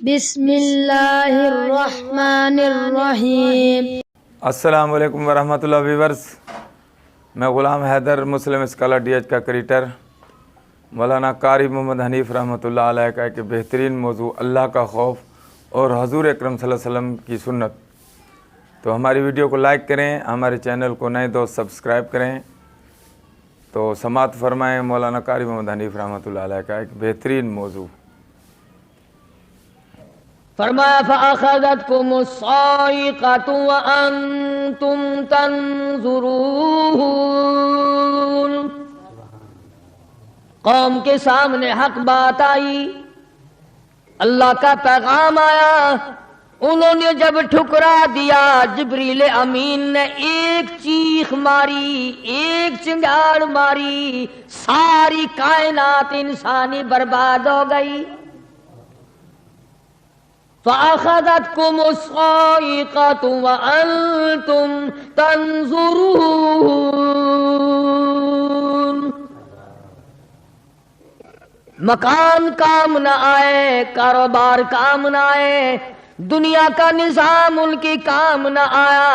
بسم اللہ الرحمن الرحیم۔ السلام علیکم ورحمۃ اللہ ویورز، میں غلام حیدر مسلم اسکالر ڈی ایچ کا کریٹر مولانا قاری محمد حنیف رحمۃ اللہ علیہ کا ایک بہترین موضوع اللہ کا خوف اور حضور اکرم صلی اللہ علیہ وسلم کی سنت۔ تو ہماری ویڈیو کو لائک کریں، ہمارے چینل کو نئے دوست سبسکرائب کریں۔ تو سماعت فرمائیں مولانا قاری محمد حنیف رحمۃ اللہ علیہ کا ایک بہترین موضوع۔ فرمایا فَأَخَذَتْكُمُ الصَّاعِقَةُ وَأَنْتُمْ تَنْظُرُونَ۔ قوم کے سامنے حق بات آئی، اللہ کا پیغام آیا، انہوں نے جب ٹھکرا دیا، جبریل امین نے ایک چیخ ماری، ایک چنگاڑ ماری، ساری کائنات انسانی برباد ہو گئی۔ فَأَخَذَتْكُمُ الصَّاعِقَةُ وَأَنْتُمْ تَنْظُرُونَ۔ مکان کام نہ آئے، کاروبار کام نہ آئے، دنیا کا نظام ان کی کام نہ آیا۔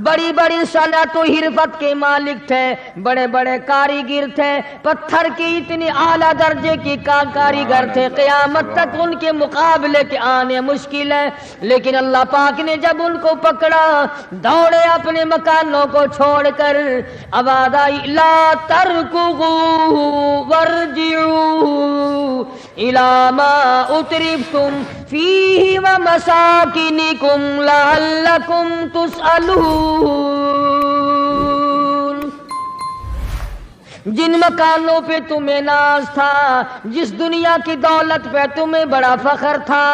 بڑی بڑی صنعت و حرفت کے مالک تھے، بڑے بڑے کاریگر تھے، پتھر کی اتنی اعلیٰ درجے کی کاریگر تھے، قیامت تک ان کے مقابلے کے آنے مشکل ہے۔ لیکن اللہ پاک نے جب ان کو پکڑا، دوڑے اپنے مکانوں کو چھوڑ کر، آواز آئی لا ترکضوا وارجعوا الی ما اترفتم فیہ ومساکنکم لعلکم تسألون۔ جن مکانوں پہ تمہیں ناز تھا، جس دنیا کی دولت پہ تمہیں بڑا فخر تھا،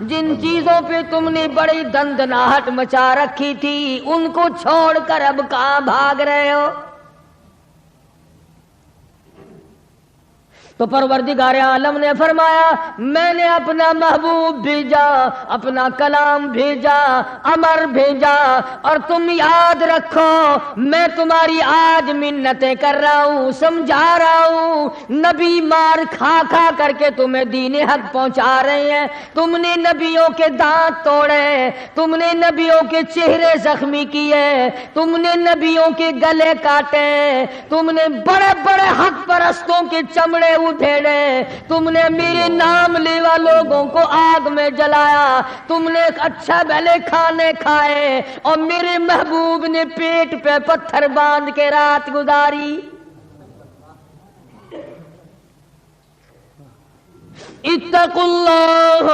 جن چیزوں پہ تم نے بڑی دندناہٹ مچا رکھی تھی، ان کو چھوڑ کر اب کہاں بھاگ رہے ہو؟ تو پروردگار عالم نے فرمایا میں نے اپنا محبوب بھیجا، اپنا کلام بھیجا، امر بھیجا، اور تم یاد رکھو میں تمہاری آج منتیں کر رہا ہوں، سمجھا رہا ہوں۔ نبی مار کھا کھا کر کے تمہیں دین حق پہنچا رہے ہیں، تم نے نبیوں کے دانت توڑے، تم نے نبیوں کے چہرے زخمی کیے، تم نے نبیوں کے گلے کاٹے، تم نے بڑے بڑے حق پرستوں کے چمڑے اٹھیڑے، تم نے میرے نام لیوا لوگوں کو آگ میں جلایا، تم نے اچھا بھلے کھانے کھائے، اور میرے محبوب نے پیٹ پہ پتھر باندھ کے رات گزاری۔ اتقوا اللہ،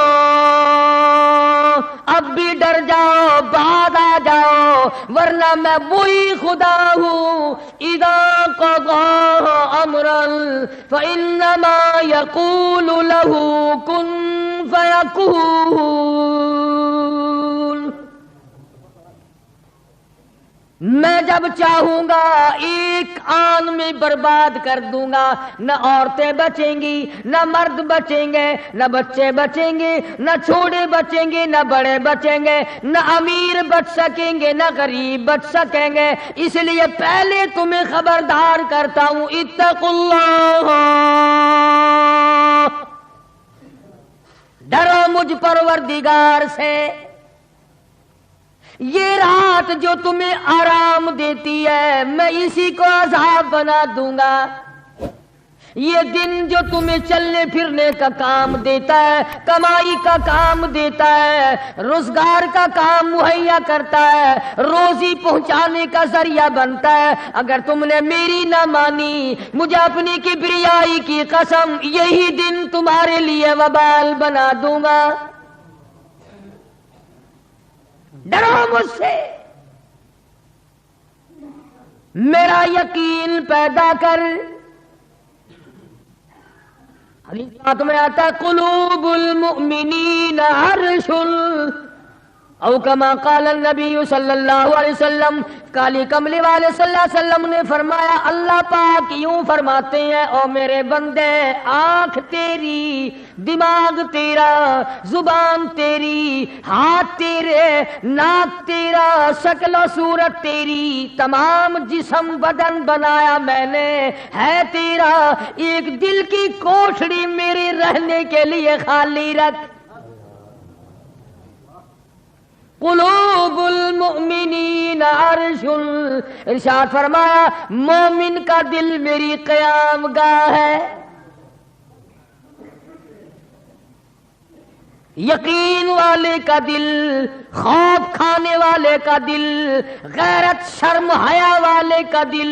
اب بھی ڈر جاؤ، بعد آ جاؤ، ورنہ میں وہی خدا ہوں اذا قضى امرا فانما يقول له كن فيكون۔ میں جب چاہوں گا ایک آن میں برباد کر دوں گا، نہ عورتیں بچیں گی، نہ مرد بچیں گے، نہ بچے بچیں گے، نہ چھوٹے بچیں گے، نہ بڑے بچیں گے، نہ امیر بچ سکیں گے، نہ غریب بچ سکیں گے۔ اس لیے پہلے تمہیں خبردار کرتا ہوں اتقوا اللہ، ڈرو مجھ پروردگار سے۔ یہ رات جو تمہیں آرام دیتی ہے میں اسی کو عذاب بنا دوں گا، یہ دن جو تمہیں چلنے پھرنے کا کام دیتا ہے، کمائی کا کام دیتا ہے، روزگار کا کام مہیا کرتا ہے، روزی پہنچانے کا ذریعہ بنتا ہے، اگر تم نے میری نہ مانی، مجھے اپنی کبریائی کی قسم یہی دن تمہارے لیے وبال بنا دوں گا۔ ڈرو مجھ سے، میرا یقین پیدا کر۔ حدیث میں آتا قلوب المؤمنین عرش، او کما قال النبی صلی اللہ علیہ وسلم، کالی کملی والے صلی اللہ علیہ وسلم نے فرمایا اللہ پاک یوں فرماتے ہیں او میرے بندے، آنکھ تیری، دماغ تیرا، زبان تیری، ہاتھ تیرے، ناک تیرا، شکل و صورت تیری، تمام جسم بدن بنایا میں نے ہے تیرا، ایک دل کی کوٹھڑی میرے رہنے کے لیے خالی رکھ۔ قلوب المؤمنین عرش، ارشاد فرمایا مومن کا دل میری قیام گاہ ہے. یقین والے کا دل، خوف کھانے والے کا دل، غیرت شرم حیا والے کا دل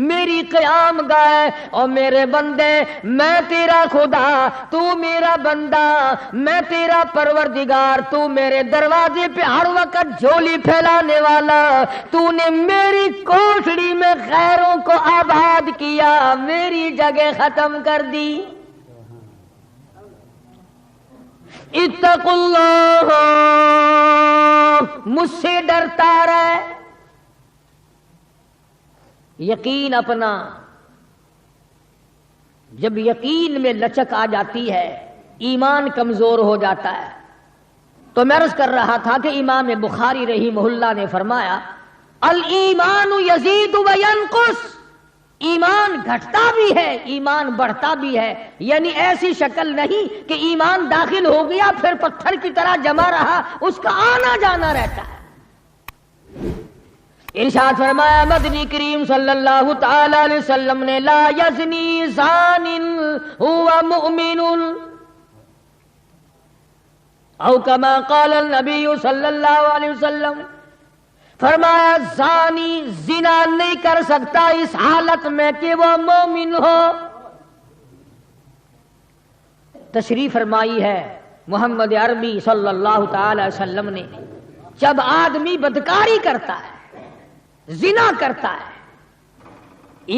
میری قیام گاہ ہے. اور میرے بندے، میں تیرا خدا، تو میرا بندہ، میں تیرا پروردگار، تو میرے دروازے پہ ہر وقت جھولی پھیلانے والا، تو نے میری کوٹڑی میں غیروں کو آباد کیا، میری جگہ ختم کر دی. اتقوا اللہ، مجھ سے ڈرتا رہے. یقین اپنا، جب یقین میں لچک آ جاتی ہے ایمان کمزور ہو جاتا ہے. تو میں عرض کر رہا تھا کہ امام بخاری رحمہ اللہ نے فرمایا الایمان یزید و ینقص، ایمان گھٹتا بھی ہے ایمان بڑھتا بھی ہے. یعنی ایسی شکل نہیں کہ ایمان داخل ہو گیا پھر پتھر کی طرح جمع رہا، اس کا آنا جانا رہتا ہے. ارشاد فرمایا مدنی کریم صلی اللہ تعالی علیہ وسلم نے لا یزنی زان هو مؤمن، او کما قال النبی صلی اللہ علیہ وسلم، فرمایا زانی زنا نہیں کر سکتا اس حالت میں کہ وہ مومن ہو. تشریف فرمائی ہے محمد عربی صلی اللہ تعالی وسلم نے، جب آدمی بدکاری کرتا ہے، زنا کرتا ہے،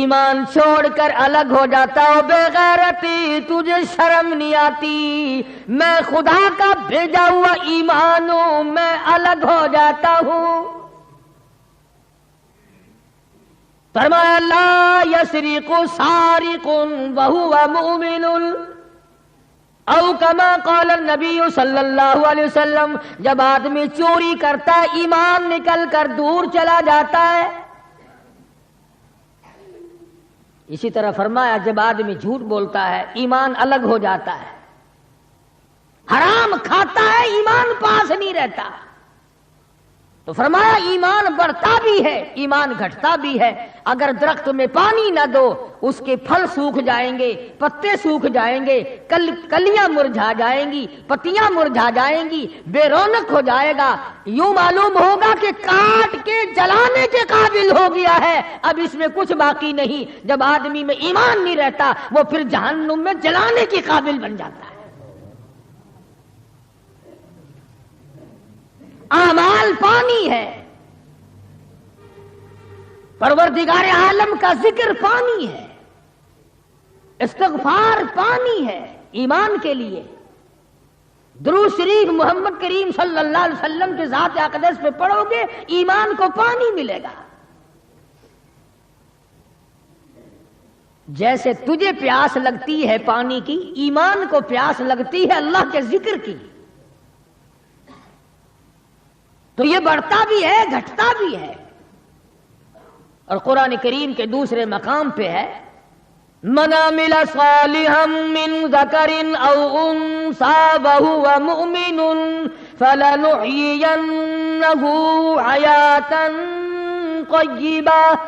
ایمان چھوڑ کر الگ ہو جاتا ہو، بے غیرتی تجھے شرم نہیں آتی، میں خدا کا بھیجا ہوا ایمان ہوں، میں الگ ہو جاتا ہوں. فرمایا لا یسرق سارق وهو مؤمن، او کما قال النبی صلی اللہ علیہ وسلم، جب آدمی چوری کرتا ہے ایمان نکل کر دور چلا جاتا ہے. اسی طرح فرمایا جب آدمی جھوٹ بولتا ہے ایمان الگ ہو جاتا ہے، حرام کھاتا ہے ایمان پاس نہیں رہتا. تو فرمایا ایمان بڑھتا بھی ہے ایمان گھٹتا بھی ہے. اگر درخت میں پانی نہ دو اس کے پھل سوکھ جائیں گے، پتے سوکھ جائیں گے، کلیاں مرجھا جائیں گی، پتیاں مرجھا جائیں گی، بے رونق ہو جائے گا. یوں معلوم ہوگا کہ کاٹ کے جلانے کے قابل ہو گیا ہے، اب اس میں کچھ باقی نہیں. جب آدمی میں ایمان نہیں رہتا وہ پھر جہنم میں جلانے کے قابل بن جاتا ہے. اعمال پانی ہے، پروردگار عالم کا ذکر پانی ہے، استغفار پانی ہے ایمان کے لیے. درود شریف محمد کریم صلی اللہ علیہ وسلم کے ذات اقدس پہ پڑھو گے ایمان کو پانی ملے گا. جیسے تجھے پیاس لگتی ہے پانی کی، ایمان کو پیاس لگتی ہے اللہ کے ذکر کی. تو یہ بڑھتا بھی ہے گھٹتا بھی ہے. اور قرآن کریم کے دوسرے مقام پہ ہے من عمل صالحا من ذکر او انثى وهو مؤمن فلنحيينه حياة طيبة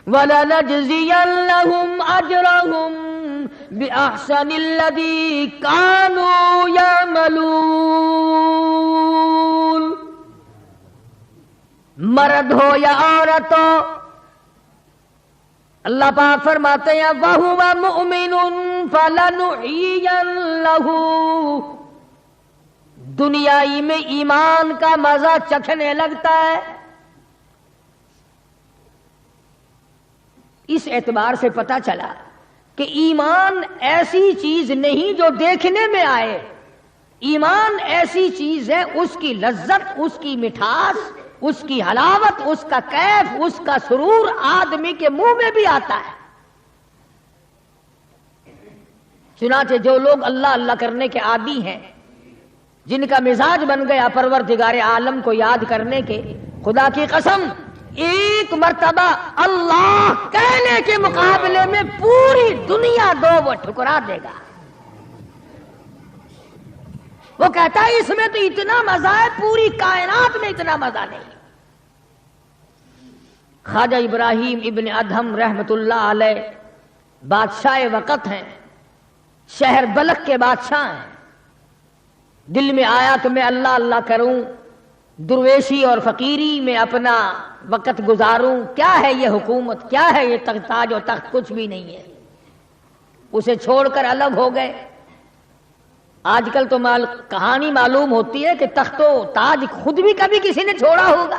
ولنجزينهم اجرهم باحسن الذي كانوا يعملون. مرد ہو یا عورت ہو، اللہ پاک فرماتے ہیں وَهُوَ مُؤْمِنٌ فَلَنُحْيِيَنَّ لَهُ، دنیائی میں ایمان کا مزہ چکھنے لگتا ہے. اس اعتبار سے پتہ چلا کہ ایمان ایسی چیز نہیں جو دیکھنے میں آئے. ایمان ایسی چیز ہے اس کی لذت، اس کی مٹھاس، اس کی حلاوت، اس کا کیف، اس کا سرور آدمی کے منہ میں بھی آتا ہے. چنانچہ جو لوگ اللہ اللہ کرنے کے عادی ہیں، جن کا مزاج بن گیا پروردگار عالم کو یاد کرنے کے، خدا کی قسم ایک مرتبہ اللہ کہنے کے مقابلے میں پوری دنیا دو وہ ٹھکرا دے گا. وہ کہتا ہے اس میں تو اتنا مزہ ہے پوری کائنات میں اتنا مزہ نہیں. خواجہ ابراہیم ابن ادہم رحمت اللہ علیہ بادشاہ وقت ہیں، شہر بلخ کے بادشاہ ہیں. دل میں آیا کہ میں اللہ اللہ کروں، درویشی اور فقیری میں اپنا وقت گزاروں. کیا ہے یہ حکومت، کیا ہے یہ تاج و تخت، کچھ بھی نہیں ہے. اسے چھوڑ کر الگ ہو گئے. آج کل تو کہانی معلوم ہوتی ہے کہ تخت و تاج خود بھی کبھی کسی نے چھوڑا ہوگا.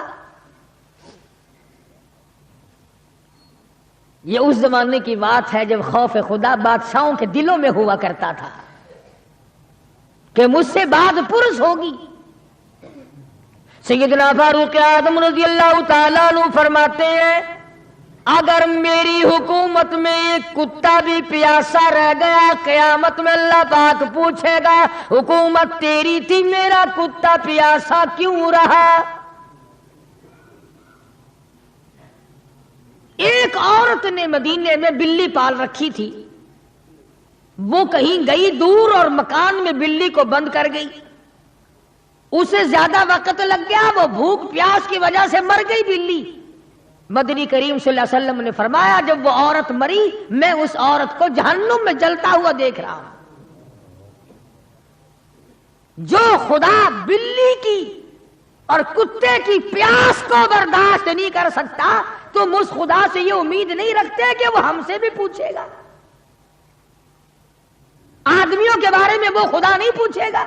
یہ اس زمانے کی بات ہے جب خوف خدا بادشاہوں کے دلوں میں ہوا کرتا تھا کہ مجھ سے بات پرس ہوگی. سیدنا فاروق اعظم رضی اللہ تعالیٰ عنہ فرماتے ہیں اگر میری حکومت میں ایک کتا بھی پیاسا رہ گیا قیامت میں اللہ پاک پوچھے گا حکومت تیری تھی میرا کتا پیاسا کیوں رہا. ایک عورت نے مدینے میں بلی پال رکھی تھی، وہ کہیں گئی دور اور مکان میں بلی کو بند کر گئی. اسے زیادہ وقت لگ گیا، وہ بھوک پیاس کی وجہ سے مر گئی بلی. مدنی کریم صلی اللہ علیہ وسلم نے فرمایا جب وہ عورت مری میں اس عورت کو جہنم میں جلتا ہوا دیکھ رہا ہوں. جو خدا بلی کی اور کتے کی پیاس کو برداشت نہیں کر سکتا تم اس خدا سے یہ امید نہیں رکھتے کہ وہ ہم سے بھی پوچھے گا. آدمیوں کے بارے میں وہ خدا نہیں پوچھے گا،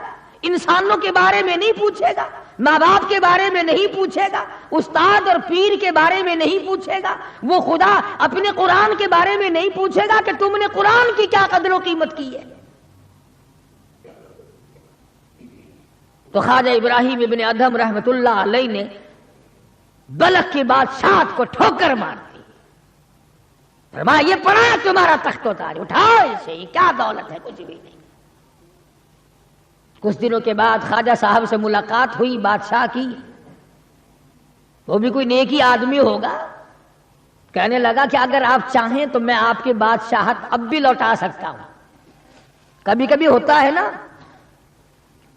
انسانوں کے بارے میں نہیں پوچھے گا، ماں باپ کے بارے میں نہیں پوچھے گا، استاد اور پیر کے بارے میں نہیں پوچھے گا. وہ خدا اپنے قرآن کے بارے میں نہیں پوچھے گا کہ تم نے قرآن کی کیا قدر و قیمت کی ہے. تو خواجہ ابراہیم ابن ادہم رحمت اللہ علیہ نے بلخ کی بادشاہت کو ٹھوکر مار دی. فرمایا یہ پڑا تمہارا تخت و تاج، اٹھاؤ اسے، یہ کیا دولت ہے، کچھ بھی نہیں. کچھ دنوں کے بعد خواجہ صاحب سے ملاقات ہوئی بادشاہ کی. وہ بھی کوئی نیکی آدمی ہوگا. کہنے لگا کہ اگر آپ چاہیں تو میں آپ کی بادشاہت اب بھی لوٹا سکتا ہوں. کبھی کبھی ہوتا ہے نا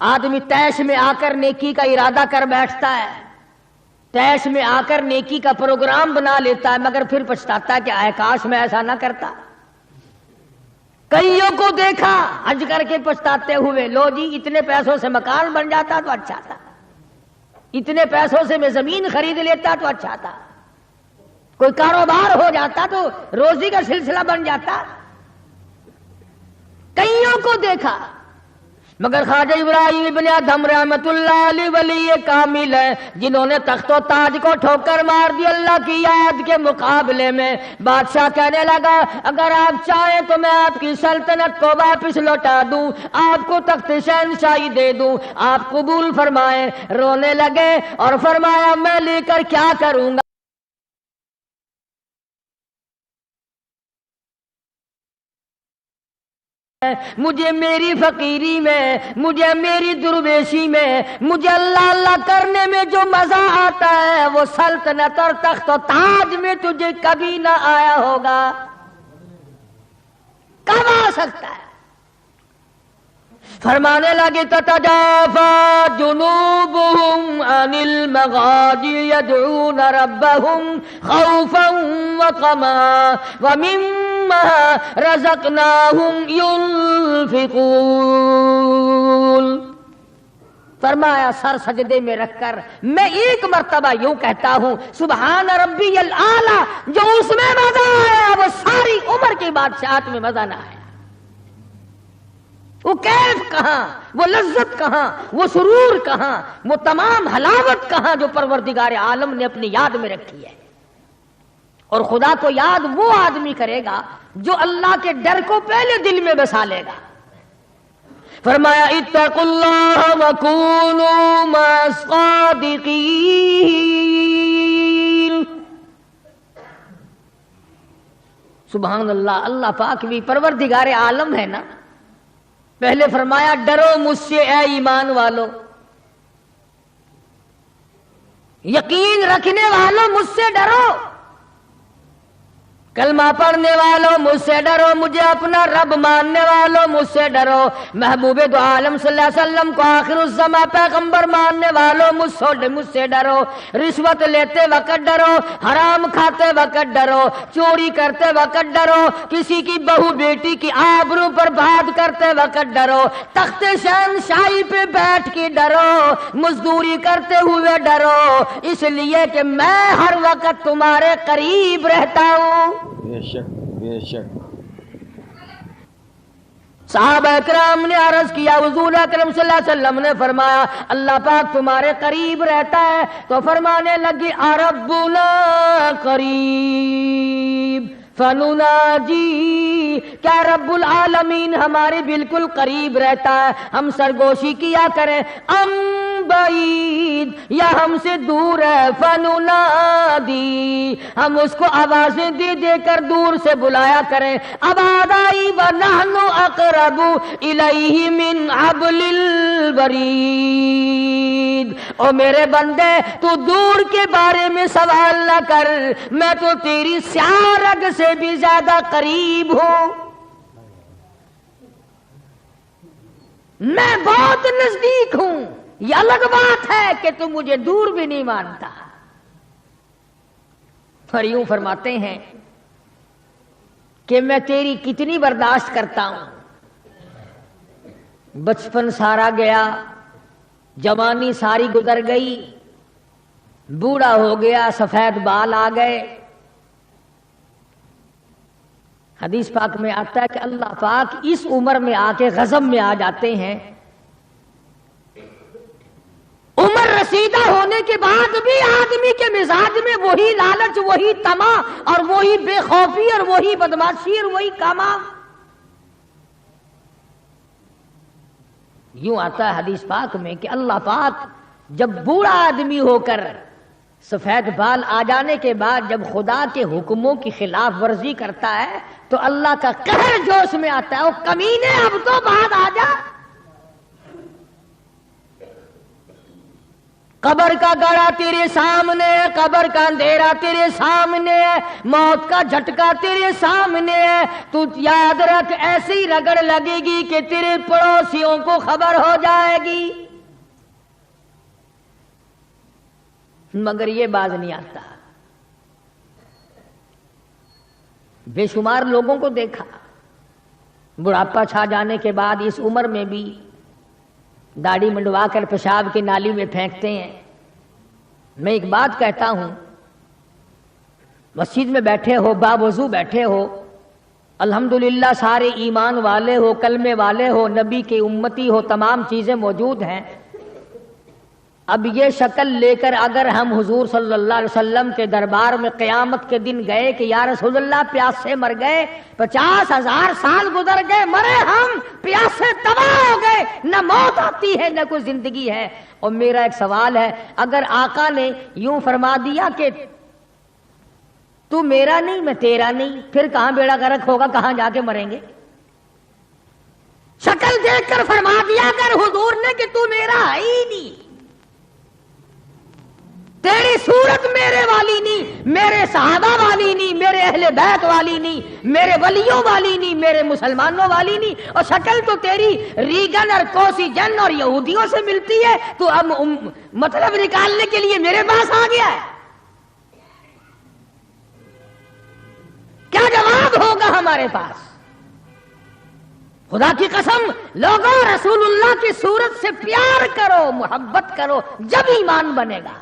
آدمی تیش میں آ کر نیکی کا ارادہ کر بیٹھتا ہے، تیش میں آ کر نیکی کا پروگرام بنا لیتا ہے، مگر پھر پچھتاتا ہے کہ آئے کاش میں ایسا نہ کرتا. کئیوں کو دیکھا حج کر کے پچھتاتے ہوئے، لو جی اتنے پیسوں سے مکان بن جاتا تو اچھا تھا، اتنے پیسوں سے میں زمین خرید لیتا تو اچھا تھا، کوئی کاروبار ہو جاتا تو روزی کا سلسلہ بن جاتا. کئیوں کو دیکھا مگر خواجہ ابراہیم ابن ادہم رحمت اللہ علیہ ولی کامل ہے جنہوں نے تخت و تاج کو ٹھوکر مار دی. اللہ کی یاد کے مقابلے میں بادشاہ کہنے لگا اگر آپ چاہیں تو میں آپ کی سلطنت کو واپس لوٹا دوں، آپ کو تخت شہنشاہی دے دوں، آپ قبول فرمائیں. رونے لگے اور فرمایا میں لے کر کیا کروں گا، مجھے میری فقیری میں، مجھے میری درویشی میں، مجھے اللہ اللہ کرنے میں جو مزہ آتا ہے وہ سلطنت اور تخت و تاج میں تجھے کبھی نہ آیا ہوگا. کب آ سکتا ہے؟ فرمانے لگے تتجافا جنوبهم عن المضاجع يدعون ربهم خوفا وطمعا ومما رزقناهم ينفقون. فرمایا سر سجدے میں رکھ کر میں ایک مرتبہ یوں کہتا ہوں سبحان ربی الاعلی. جو اس میں مزہ آیا وہ ساری عمر کی بادشاہت میں مزہ نہ آیا. وہ کیف کہاں، وہ لذت کہاں، وہ سرور کہاں، وہ تمام حلاوت کہاں جو پروردگار عالم نے اپنی یاد میں رکھی ہے. اور خدا کو یاد وہ آدمی کرے گا جو اللہ کے ڈر کو پہلے دل میں بسا لے گا. فرمایا اتقوا اللہ وکونوا مع الصادقین. سبحان اللہ. اللہ پاک بھی پروردگار عالم ہے نا. پہلے فرمایا ڈرو مجھ سے اے ایمان والو، یقین رکھنے والوں مجھ سے ڈرو. کلمہ پڑھنے والوں مجھ سے ڈرو، مجھے اپنا رب ماننے والوں مجھ سے ڈرو، محبوب دو عالم صلی اللہ علیہ وسلم کو آخر الزماں پیغمبر ماننے والوں مجھ سے ڈرو، رشوت لیتے وقت ڈرو، حرام کھاتے وقت ڈرو، چوری کرتے وقت ڈرو، کسی کی بہو بیٹی کی آبرو پر بات کرتے وقت ڈرو، تخت شہنشاہی پہ بیٹھ کے ڈرو، مزدوری کرتے ہوئے ڈرو، اس لیے کہ میں ہر وقت تمہارے قریب رہتا ہوں۔ بے شک بے شک۔ صحابہ کرام نے عرض کیا، حضور اکرم صلی اللہ علیہ وسلم نے فرمایا اللہ پاک تمہارے قریب رہتا ہے، تو فرمانے لگی ربنا قریب فنناجی، کیا رب العالمین ہمارے بالکل قریب رہتا ہے، ہم سرگوشی کیا کریں، ام بعید، یا ہم سے دور ہے، فننادی، ہم اس کو آوازیں دے دے کر دور سے بلایا کریں، ابادائی ونحن اقرب الیہ من حبل الورید، او میرے بندے تو دور کے بارے میں سوال نہ کر، میں تو تیری سیاہ رگ سے بھی زیادہ قریب ہوں، میں بہت نزدیک ہوں، یہ الگ بات ہے کہ تم مجھے دور بھی نہیں مانتا۔ اور یوں فرماتے ہیں کہ میں تیری کتنی برداشت کرتا ہوں، بچپن سارا گیا، جوانی ساری گزر گئی، بوڑھا ہو گیا، سفید بال آ گئے۔ حدیث پاک میں آتا ہے کہ اللہ پاک اس عمر میں آ کے غضب میں آ جاتے ہیں، عمر رسیدہ ہونے کے بعد بھی آدمی کے مزاج میں وہی لالچ، وہی طمع اور وہی بے خوفی اور وہی بدماشی اور وہی کاما۔ یوں آتا ہے حدیث پاک میں کہ اللہ پاک جب بوڑھا آدمی ہو کر سفید بال آ جانے کے بعد جب خدا کے حکموں کی خلاف ورزی کرتا ہے تو اللہ کا قہر جوش میں آتا ہے، او کمینے اب تو بعد آ جا، قبر کا گڑھا تیرے سامنے ہے، قبر کا اندھیرا تیرے سامنے ہے، موت کا جھٹکا تیرے سامنے ہے، تو یاد رکھ ایسی رگڑ لگے گی کہ تیرے پڑوسیوں کو خبر ہو جائے گی، مگر یہ باز نہیں آتا۔ بے شمار لوگوں کو دیکھا بڑھاپا چھا جانے کے بعد اس عمر میں بھی داڑھی منڈوا کر پیشاب کی نالی میں پھینکتے ہیں۔ میں ایک بات کہتا ہوں، مسجد میں بیٹھے ہو، باوضو بیٹھے ہو، الحمدللہ سارے ایمان والے ہو، کلمے والے ہو، نبی کی امتی ہو، تمام چیزیں موجود ہیں، اب یہ شکل لے کر اگر ہم حضور صلی اللہ علیہ وسلم کے دربار میں قیامت کے دن گئے کہ یا رسول اللہ پیاس سے مر گئے، 50,000 سال گزر گئے، مرے ہم، پیاس سے تباہ ہو گئے، نہ موت آتی ہے نہ کوئی زندگی ہے، اور میرا ایک سوال ہے، اگر آقا نے یوں فرما دیا کہ تو میرا نہیں میں تیرا نہیں، پھر کہاں بیڑا غرق ہوگا، کہاں جا کے مریں گے؟ شکل دیکھ کر فرما دیا اگر حضور نے کہ تو میرا ہے ہی نہیں، تیری صورت میرے والی نہیں، میرے صحابہ والی نہیں، میرے اہل بیت والی نہیں، میرے ولیوں والی نہیں، میرے مسلمانوں والی نہیں، اور شکل تو تیری ریگن اور کوسی جن اور یہودیوں سے ملتی ہے، تو اب مطلب نکالنے کے لیے میرے پاس آ گیا ہے، کیا جواب ہوگا ہمارے پاس؟ خدا کی قسم لوگوں رسول اللہ کی صورت سے پیار کرو، محبت کرو، جب ایمان بنے گا۔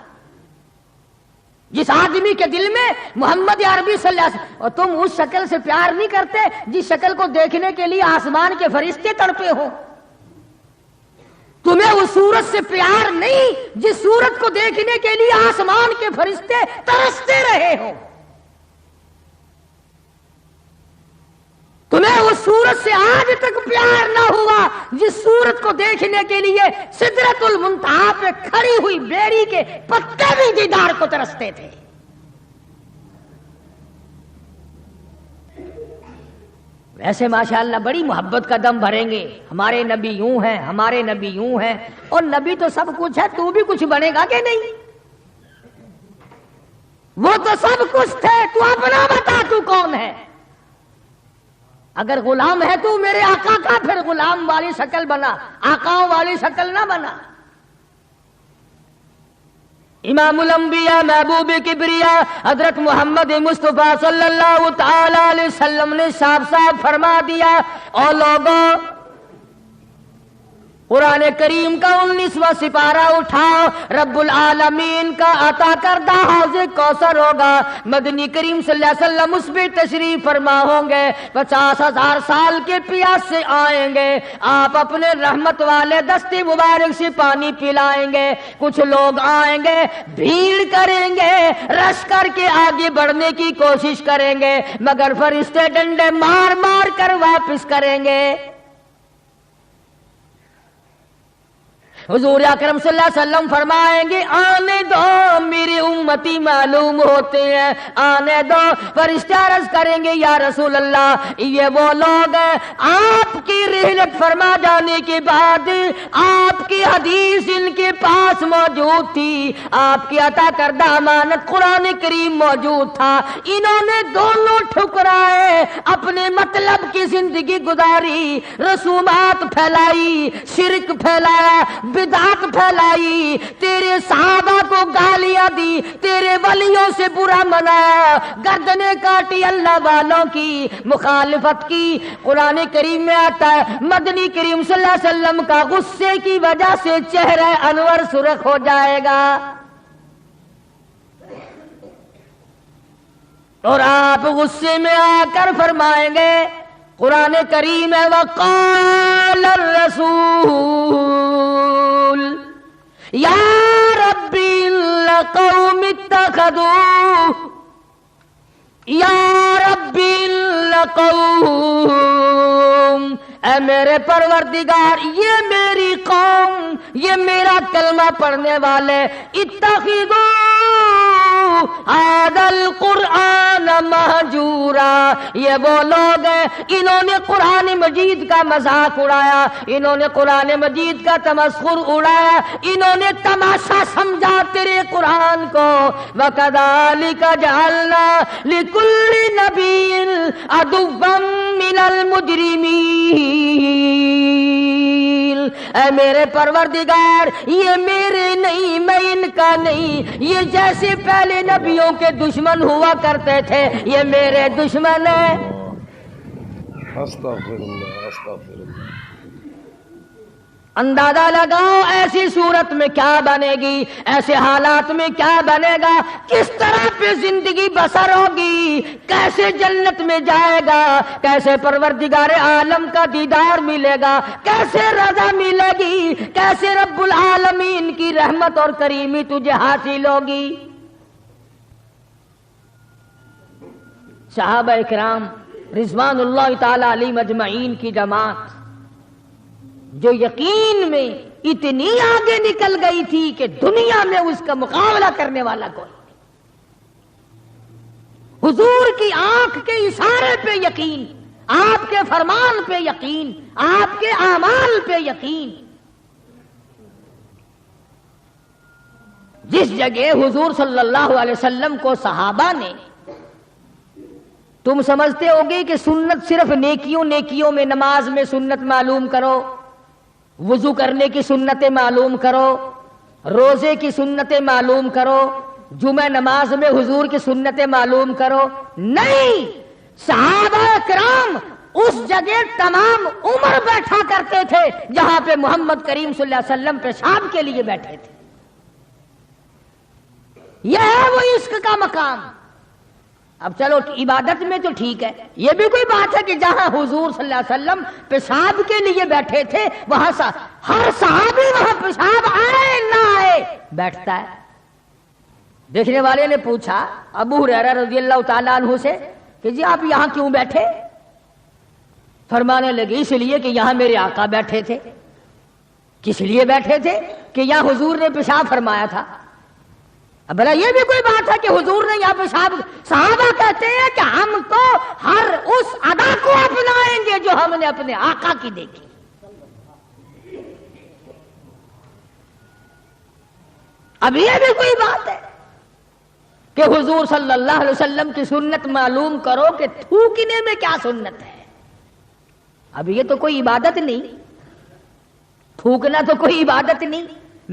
جس آدمی کے دل میں محمد عربی صلی اللہ علیہ وسلم، اور تم اس شکل سے پیار نہیں کرتے جس شکل کو دیکھنے کے لیے آسمان کے فرشتے تڑپے ہو، تمہیں اس صورت سے پیار نہیں جس صورت کو دیکھنے کے لیے آسمان کے فرشتے ترستے رہے ہو، تمہیں اس صورت سے آج تک پیار نہ ہوا جس صورت کو دیکھنے کے لیے سدرۃ المنتہا پہ کھڑی ہوئی بیری کے پتے بھی دیدار کو ترستے تھے۔ ویسے ماشاءاللہ بڑی محبت کا دم بھریں گے، ہمارے نبی یوں ہیں، ہمارے نبی یوں ہیں، اور نبی تو سب کچھ ہے، تو بھی کچھ بنے گا کہ نہیں؟ وہ تو سب کچھ تھے، تو اپنا بتا تو کون ہے؟ اگر غلام ہے تو میرے آقا کا، پھر غلام والی شکل بنا، آقاؤں والی شکل نہ بنا۔ امام الانبیاء محبوب کبریا حضرت محمد مصطفیٰ صلی اللہ تعالی علیہ وسلم نے صاف صاف فرما دیا، اور لوگوں قرآن کریم کا 19واں سپارہ اٹھاؤ، رب العالمین کا عطا کردہ حوض کوثر ہوگا، مدنی کریم صلی اللہ علیہ وسلم اس پہ تشریف فرما ہوں گے، 50,000 سال کے پیاس سے آئیں گے، آپ اپنے رحمت والے دستی مبارک سے پانی پلائیں گے، کچھ لوگ آئیں گے، بھیڑ کریں گے، رش کر کے آگے بڑھنے کی کوشش کریں گے، مگر فرشتے ڈنڈے مار مار کر واپس کریں گے۔ حضور اکرم صلی اللہ علیہ وسلم فرمائیں گے آنے دو میری امتی معلوم ہوتے ہیں، آنے دو۔ فرشتے عرض کریں گے یا رسول اللہ یہ وہ لوگ ہیں آپ کی رحلت فرما جانے کے بعد آپ کی حدیث ان کے پاس موجود تھی، آپ کی عطا کردہ امانت قرآن کریم موجود تھا، انہوں نے دونوں ٹھکرائے، اپنے مطلب کی زندگی گزاری، رسومات پھیلائی، شرک پھیلایا، بدعت پھیلائی، تیرے صحابہ کو گالیاں دی، تیرے ولیوں سے برا منایا، گردنیں کاٹی، اللہ والوں کی مخالفت کی۔ قرآن کریم میں آتا ہے مدنی کریم صلی اللہ علیہ وسلم کا غصے کی وجہ سے چہرہ انور سرخ ہو جائے گا، اور آپ غصے میں آ کر فرمائیں گے، قرآن کریم ہے وقال الرسول یا ربی لقوم اتخذوا یا ربی لقوم، اے میرے پروردگار یہ میری قوم، یہ میرا کلمہ پڑھنے والے، اتخذوا هذا القرآن مہجورا، یہ وہ لوگ ہیں انہوں نے قرآن مجید کا مذاق اڑایا، انہوں نے قرآن مجید کا تمسخر اڑایا، انہوں نے تماشا سمجھا تیرے قرآن کو۔ وَكَذَلِكَ جَعَلْنَا لِكُلِّ نَبِيٍّ عَدُوًّا مِّنَ الْمُجْرِمِينَ، اے میرے پروردگار یہ میرے نہیں، میں ان کا نہیں، یہ جیسے پہلے نبیوں کے دشمن ہوا کرتے تھے یہ میرے دشمن ہیں۔ استغفر اللہ استغفر اللہ۔ اندازہ لگاؤ ایسی صورت میں کیا بنے گی، ایسے حالات میں کیا بنے گا، کس طرح پہ زندگی بسر ہوگی، کیسے جنت میں جائے گا، کیسے پروردگار عالم کا دیدار ملے گا، کیسے رضا ملے گی، کیسے رب العالمین کی رحمت اور کریمی تجھے حاصل ہوگی۔ صحابہ اکرام رضوان اللہ تعالی علیہم اجمعین کی جماعت جو یقین میں اتنی آگے نکل گئی تھی کہ دنیا میں اس کا مقابلہ کرنے والا کوئی نہیں، حضور کی آنکھ کے اشارے پہ یقین، آپ کے فرمان پہ یقین، آپ کے اعمال پہ یقین۔ جس جگہ حضور صلی اللہ علیہ وسلم کو صحابہ نے، تم سمجھتے ہوگے کہ سنت صرف نیکیوں میں، نماز میں سنت معلوم کرو، وضو کرنے کی سنتیں معلوم کرو، روزے کی سنتیں معلوم کرو، جمعہ نماز میں حضور کی سنتیں معلوم کرو، نہیں، صحابہ کرام اس جگہ تمام عمر بیٹھا کرتے تھے جہاں پہ محمد کریم صلی اللہ علیہ وسلم پیشاب کے لیے بیٹھے تھے۔ یہ ہے وہ عشق کا مقام۔ اب چلو عبادت میں تو ٹھیک ہے، یہ بھی کوئی بات ہے کہ جہاں حضور صلی اللہ علیہ وسلم پیشاب کے لیے بیٹھے تھے وہاں ہر صحابی وہاں پیشاب آئے نہ آئے بیٹھتا ہے۔ دیکھنے والے نے پوچھا ابو ہریرہ رضی اللہ تعالیٰ عنہ سے کہ جی آپ یہاں کیوں بیٹھے؟ فرمانے لگے اس لیے کہ یہاں میرے آقا بیٹھے تھے۔ کس لیے بیٹھے تھے؟ کہ یہاں حضور نے پیشاب فرمایا تھا۔ اب بھلا یہ بھی کوئی بات ہے کہ حضور نے یہاں پیشاب؟ صحابہ کہتے ہیں کہ ہم تو ہر اس ادا کو اپنائیں گے جو ہم نے اپنے آقا کی دیکھی۔ اب یہ بھی کوئی بات ہے؟ کہ حضور صلی اللہ علیہ وسلم کی سنت معلوم کرو کہ تھوکنے میں کیا سنت ہے. اب یہ تو کوئی عبادت نہیں، تھوکنا تو کوئی عبادت نہیں،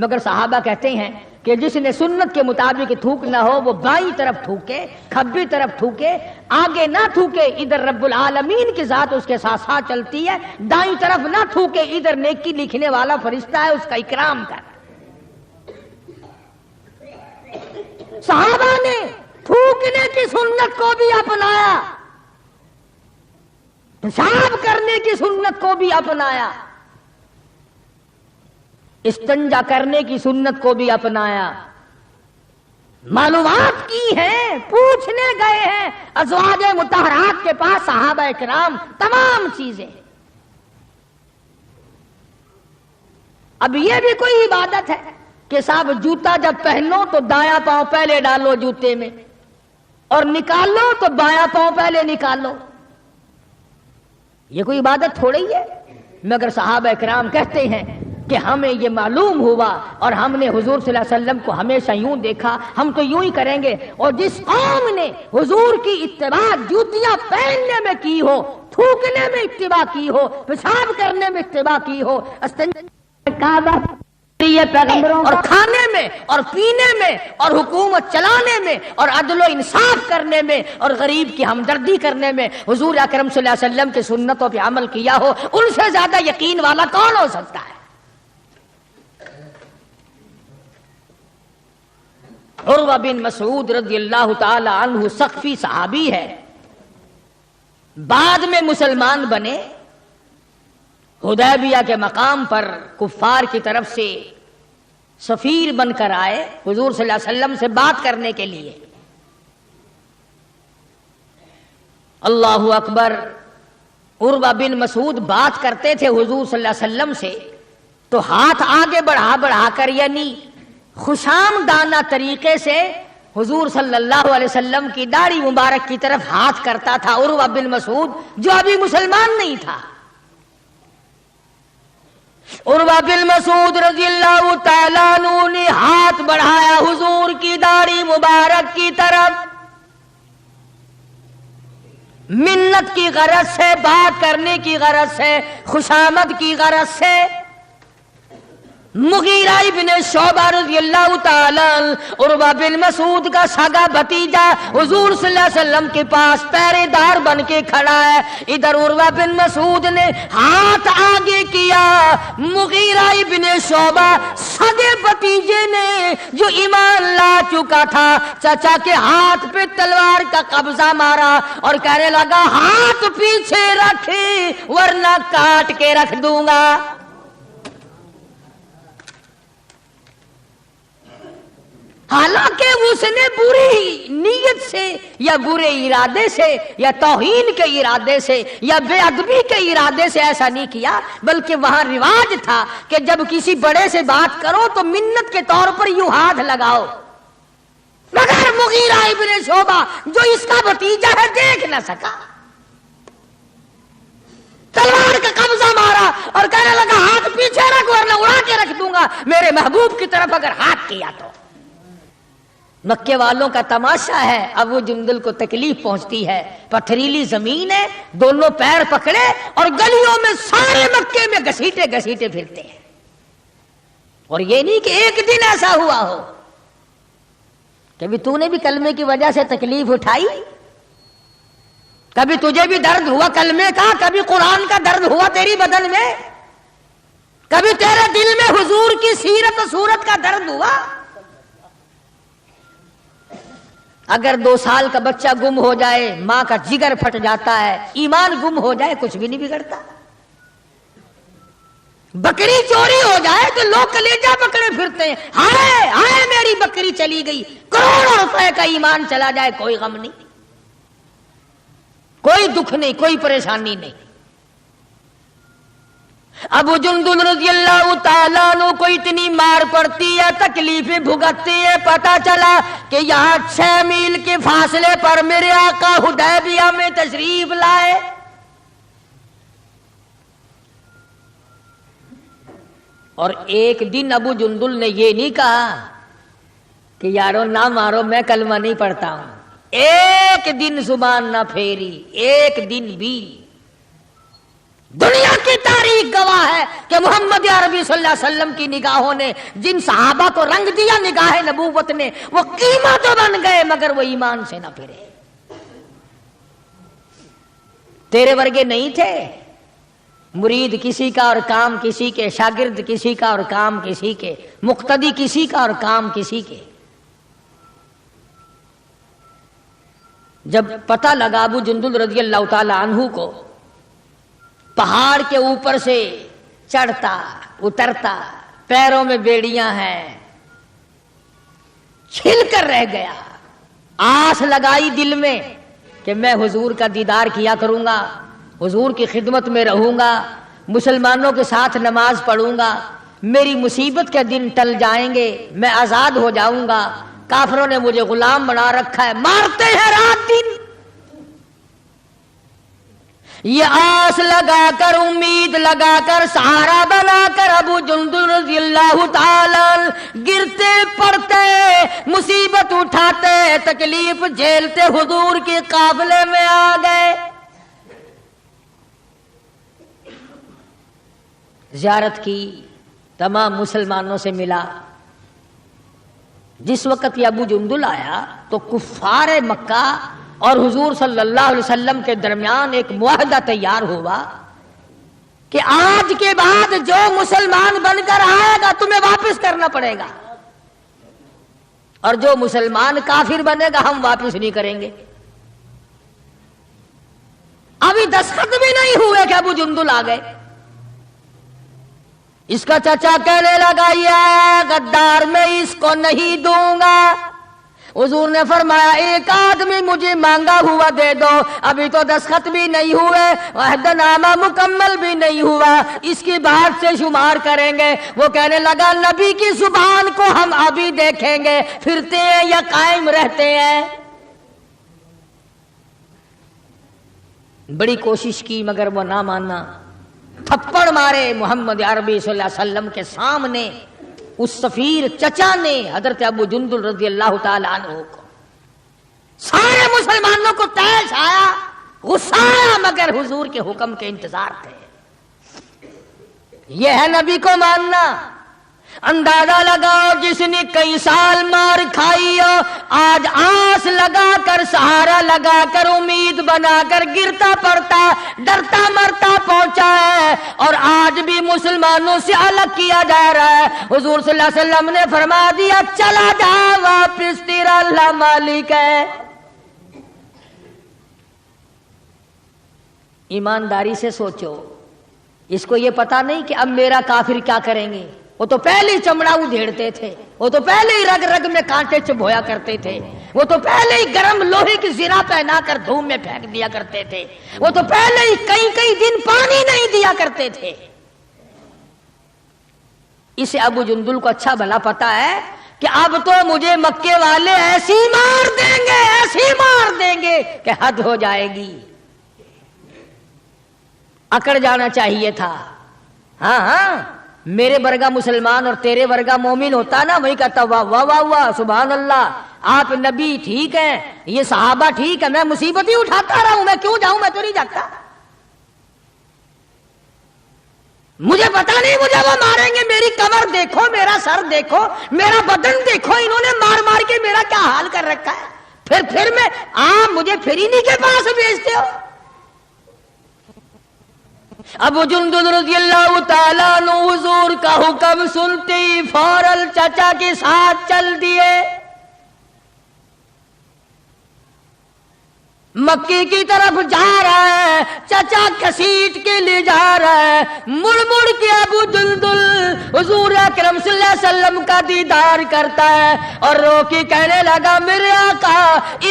مگر صحابہ کہتے ہیں کہ جس نے سنت کے مطابق تھوکنا ہو وہ بائیں طرف تھوکے، کھبی طرف تھوکے، آگے نہ تھوکے، ادھر رب العالمین کی ذات اس کے ساتھ ساتھ چلتی ہے، دائیں طرف نہ تھوکے، ادھر نیکی لکھنے والا فرشتہ ہے، اس کا اکرام کر. صحابہ نے تھوکنے کی سنت کو بھی اپنایا، پیشاب کرنے کی سنت کو بھی اپنایا، استنجا کرنے کی سنت کو بھی اپنایا. معلومات کی ہیں، پوچھنے گئے ہیں ازواج مطہرات کے پاس صحابہ کرام تمام چیزیں. اب یہ بھی کوئی عبادت ہے کہ صاحب جوتا جب پہنو تو دایاں پاؤں پہلے ڈالو جوتے میں اور نکالو تو بایاں پاؤں پہلے نکالو؟ یہ کوئی عبادت تھوڑی ہے. مگر صحابہ کرام کہتے ہیں کہ ہمیں یہ معلوم ہوا اور ہم نے حضور صلی اللہ علیہ وسلم کو ہمیشہ یوں دیکھا، ہم تو یوں ہی کریں گے. اور جس قوم نے حضور کی اتباع جوتیاں پہننے میں کی ہو، تھوکنے میں اتباع کی ہو، پیشاب کرنے میں اتباع کی ہو، اور کھانے میں اور پینے میں اور حکومت چلانے میں اور عدل و انصاف کرنے میں اور غریب کی ہمدردی کرنے میں حضور اکرم صلی اللہ علیہ وسلم کی سنتوں پہ عمل کیا ہو، ان سے زیادہ یقین والا کون ہو سکتا ہے؟ عروہ بن مسعود رضی اللہ تعالی عنہ ثقفی صحابی ہے، بعد میں مسلمان بنے، حدیبیہ کے مقام پر کفار کی طرف سے سفیر بن کر آئے حضور صلی اللہ علیہ وسلم سے بات کرنے کے لیے. اللہ اکبر. عروہ بن مسعود بات کرتے تھے حضور صلی اللہ علیہ وسلم سے تو ہاتھ آگے بڑھا بڑھا کر، یعنی خوشامدانہ طریقے سے حضور صلی اللہ علیہ وسلم کی داڑھی مبارک کی طرف ہاتھ کرتا تھا عروہ بن مسعود، جو ابھی مسلمان نہیں تھا. عروہ بن مسعود رضی اللہ تعالیٰ عنہ نے ہاتھ بڑھایا حضور کی داڑھی مبارک کی طرف، منت کی غرض سے، بات کرنے کی غرض سے، خوشامد کی غرض سے. مغیرہ ابن شعبہ رضی اللہ تعالیٰ عروہ بن مسعود کا سگا بھتیجا حضور صلی اللہ علیہ وسلم کے پاس پہرے دار بن کے کھڑا ہے. ادھر عروہ بن مسعود نے ہاتھ آگے کیا، مغیرہ ابن شعبہ سگے بھتیجے نے جو ایمان لا چکا تھا چچا کے ہاتھ پہ تلوار کا قبضہ مارا اور کہنے لگا ہاتھ پیچھے رکھ ورنہ کاٹ کے رکھ دوں گا. حالانکہ اس نے بری نیت سے یا برے ارادے سے یا توہین کے ارادے سے یا بے ادبی کے ارادے سے ایسا نہیں کیا، بلکہ وہاں رواج تھا کہ جب کسی بڑے سے بات کرو تو منت کے طور پر یوں ہاتھ لگاؤ. مگر مغیرہ ابن شعبہ جو اس کا بھتیجا ہے دیکھ نہ سکا، تلوار کا قبضہ مارا اور کہنے لگا ہاتھ پیچھے رکھ ورنہ اڑا کے رکھ دوں گا میرے محبوب کی طرف اگر ہاتھ کیا تو. مکے والوں کا تماشا ہے. ابو جندل کو تکلیف پہنچتی ہے، پتھریلی زمین ہے، دونوں پیر پکڑے اور گلیوں میں سارے مکے میں گھسیٹے گھسیٹے پھرتے ہیں. اور یہ نہیں کہ ایک دن ایسا ہوا ہو کبھی تو نے بھی کلمے کی وجہ سے تکلیف اٹھائی، کبھی تجھے بھی درد ہوا کلمے کا، کبھی قرآن کا درد ہوا تیری بدن میں، کبھی تیرے دل میں حضور کی سیرت و صورت کا درد ہوا. اگر 2 سال کا بچہ گم ہو جائے ماں کا جگر پھٹ جاتا ہے، ایمان گم ہو جائے کچھ بھی نہیں بگڑتا. بکری چوری ہو جائے تو لوگ کلیجہ پکڑے پھرتے ہیں، ہائے ہائے میری بکری چلی گئی. کروڑوں روپے کا ایمان چلا جائے کوئی غم نہیں، کوئی دکھ نہیں، کوئی پریشانی نہیں. ابو جندل رضی اللہ تعالیٰ عنہ کو اتنی مار پڑتی ہے، تکلیفیں بھگتتی ہے، پتا چلا کہ یہاں 6 میل کے فاصلے پر میرے آقا حدیبیہ میں تشریف لائے. اور ایک دن ابو جندل نے یہ نہیں کہا کہ یارو نہ مارو میں کلمہ نہیں پڑھتا ہوں. ایک دن زبان نہ پھیری، ایک دن بھی. دنیا کی تاریخ گواہ ہے کہ محمد عربی صلی اللہ علیہ وسلم کی نگاہوں نے جن صحابہ کو رنگ دیا نگاہ نبوت نے، وہ قیمہ تو بن گئے مگر وہ ایمان سے نہ پھرے. تیرے ورگے نہیں تھے، مرید کسی کا اور کام کسی کے، شاگرد کسی کا اور کام کسی کے، مقتدی کسی کا اور کام کسی کے. جب پتہ لگا ابو جندل رضی اللہ تعالی عنہ کو پہاڑ کے اوپر سے چڑھتا اترتا، پیروں میں بیڑیاں ہیں، چھل کر رہ گیا. آس لگائی دل میں کہ میں حضور کا دیدار کیا کروں گا، حضور کی خدمت میں رہوں گا، مسلمانوں کے ساتھ نماز پڑھوں گا، میری مصیبت کے دن ٹل جائیں گے، میں آزاد ہو جاؤں گا. کافروں نے مجھے غلام بنا رکھا ہے، مارتے ہیں رات دن. یہ آس لگا کر، امید لگا کر، سہارا بنا کر ابو جندل رضی اللہ تعالی گرتے پڑتے، مصیبت اٹھاتے، تکلیف جھیلتے حضور کے قافلے میں آ گئے. زیارت کی، تمام مسلمانوں سے ملا. جس وقت یہ ابو جندل آیا تو کفار مکہ اور حضور صلی اللہ علیہ وسلم کے درمیان ایک معاہدہ تیار ہوا کہ آج کے بعد جو مسلمان بن کر آئے گا تمہیں واپس کرنا پڑے گا، اور جو مسلمان کافر بنے گا ہم واپس نہیں کریں گے. ابھی دستخط بھی نہیں ہوئے کہ ابو جندل آ گئے. اس کا چچا کہنے لگا یہ غدار میں اس کو نہیں دوں گا. حضور نے فرمایا ایک آدمی مجھے مانگا ہوا دے دو، ابھی تو دستخط بھی نہیں ہوئے، عہد نامہ مکمل بھی نہیں ہوا، اس کی بعد سے شمار کریں گے. وہ کہنے لگا نبی کی زبان کو ہم ابھی دیکھیں گے پھرتے ہیں یا قائم رہتے ہیں. بڑی کوشش کی مگر وہ نہ ماننا. تھپڑ مارے محمد عربی صلی اللہ علیہ وسلم کے سامنے. اس سفیر چچا نے حضرت ابو جندل رضی اللہ تعالی عنہ کو، سارے مسلمانوں کو تیش آیا، غصہ آیا، مگر حضور کے حکم کے انتظار تھے. یہ ہے نبی کو ماننا. اندازہ لگاؤ جس نے کئی سال مار کھائی ہو، آج آس لگا کر، سہارا لگا کر، امید بنا کر گرتا پڑتا ڈرتا مرتا پہنچا ہے، اور آج بھی مسلمانوں سے الگ کیا جا رہا ہے. حضور صلی اللہ علیہ وسلم نے فرما دیا چلا جا واپس، تیرا اللہ مالک ہے. ایمانداری سے سوچو. اس کو یہ پتا نہیں کہ اب میرا کافر کیا کریں گے. وہ تو پہلے ہی چمڑا ادھیڑتے تھے، وہ تو پہلے ہی رگ رگ میں کانٹے چبھویا کرتے تھے، وہ تو پہلے ہی گرم لوہے کی زرہ پہنا کر دھوم میں پھینک دیا کرتے تھے، وہ تو پہلے ہی کئی دن پانی نہیں دیا کرتے تھے. اسے ابو جندل کو اچھا بھلا پتا ہے کہ اب تو مجھے مکے والے ایسی مار دیں گے کہ حد ہو جائے گی. اکڑ جانا چاہیے تھا. ہاں میرے ورگا مسلمان اور تیرے ورگا مومن ہوتا نا، وہی کہتا واہ واہ واہ واہ سبحان اللہ، آپ نبی ٹھیک ہیں، یہ صحابہ ٹھیک ہے، میں مصیبت ہی اٹھاتا رہا ہوں، میں کیوں جاؤں، میں تو نہیں جاتا. مجھے پتا نہیں مجھے وہ ماریں گے. میری کمر دیکھو، میرا سر دیکھو، میرا بدن دیکھو، انہوں نے مار مار کے میرا کیا حال کر رکھا ہے. پھر میں مجھے پھر انہی کے پاس بھیجتے ہو. ابو جندل رضی اللہ تعالیٰ عنہ حضور کا حکم سنتے ہی فوراً چچا کے ساتھ چل دیے. مکے کی طرف جا رہا ہے، چچا کسیٹ کے لے جا رہا ہے. مڑ کے ابو جندل حضور اکرم صلی اللہ علیہ وسلم کا دیدار کرتا ہے اور رو کے کہنے لگا میرے آقا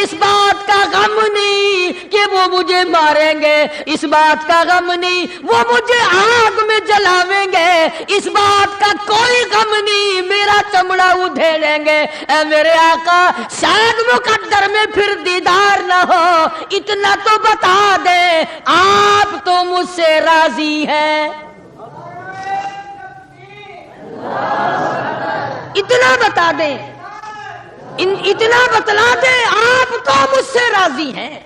اس بات کا غم نہیں کہ وہ مجھے ماریں گے، اس بات کا غم نہیں وہ مجھے آگ میں جلاویں گے، اس بات کا کوئی غم نہیں میرا چمڑا ادھیڑیں گے. اے میرے آقا شاید مقدر میں پھر دیدار نہ ہو، اتنا تو بتا دیں آپ تو مجھ سے راضی ہیں. اتنا بتا دیں. اتنا بتلا دے آپ تو مجھ سے راضی ہیں.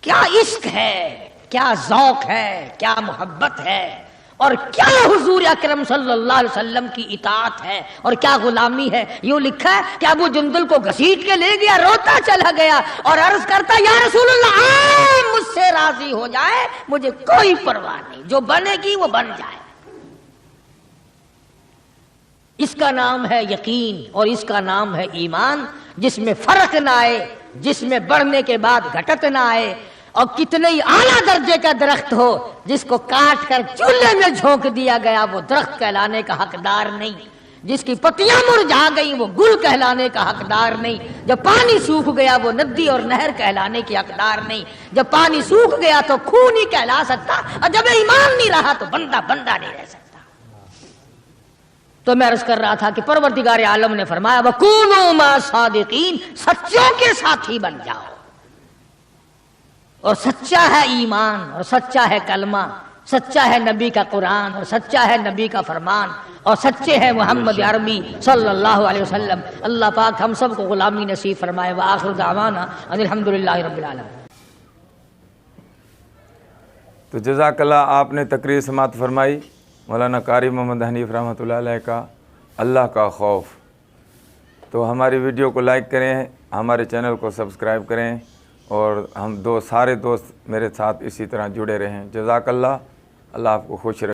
کیا عشق ہے، کیا ذوق ہے، کیا محبت ہے، اور کیا حضور اکرم صلی اللہ علیہ وسلم کی اطاعت ہے اور کیا غلامی ہے. یوں لکھا ہے کہ ابو جندل کو گھسیٹ کے لے گیا، روتا چلا گیا اور عرض کرتا یا رسول اللہ آپ مجھ سے راضی ہو جائے، مجھے کوئی پرواہ نہیں، جو بنے گی وہ بن جائے. اس کا نام ہے یقین اور اس کا نام ہے ایمان، جس میں فرق نہ آئے، جس میں بڑھنے کے بعد گھٹت نہ آئے. اور کتنے ہی اعلیٰ درجے کا درخت ہو، جس کو کاٹ کر چولہے میں جھونک دیا گیا وہ درخت کہلانے کا حقدار نہیں. جس کی پتیاں مرجھا گئیں وہ گل کہلانے کا حقدار نہیں. جب پانی سوکھ گیا وہ ندی اور نہر کہلانے کی حقدار نہیں. جب پانی سوکھ گیا تو خون ہی کہلا سکتا، اور جب ایمان نہیں رہا تو بندہ نہیں رہ سکتا. تو میں عرض کر رہا تھا کہ پروردگار عالم نے فرمایا وَكُونُوا مَعَ الصَّادِقِينَ، سچوں کے ساتھی بن جاؤ. اور سچا ہے ایمان، اور سچا ہے کلمہ، سچا ہے نبی کا قرآن، اور سچا ہے نبی کا فرمان، اور سچے ہیں محمد عربی صلی اللہ علیہ وسلم. اللہ پاک ہم سب کو غلامی نصیب فرمائے. وآخر دعوانا ان الحمدللہ رب العالمین. تو جزاک اللہ، آپ نے تقریر سماعت فرمائی مولانا قاری محمد حنیف رحمۃ اللہ علیہ کا اللہ کا خوف. تو ہماری ویڈیو کو لائک کریں، ہمارے چینل کو سبسکرائب کریں، اور ہم سارے دوست میرے ساتھ اسی طرح جڑے رہیں. جزاک اللہ، اللہ آپ کو خوش رکھے.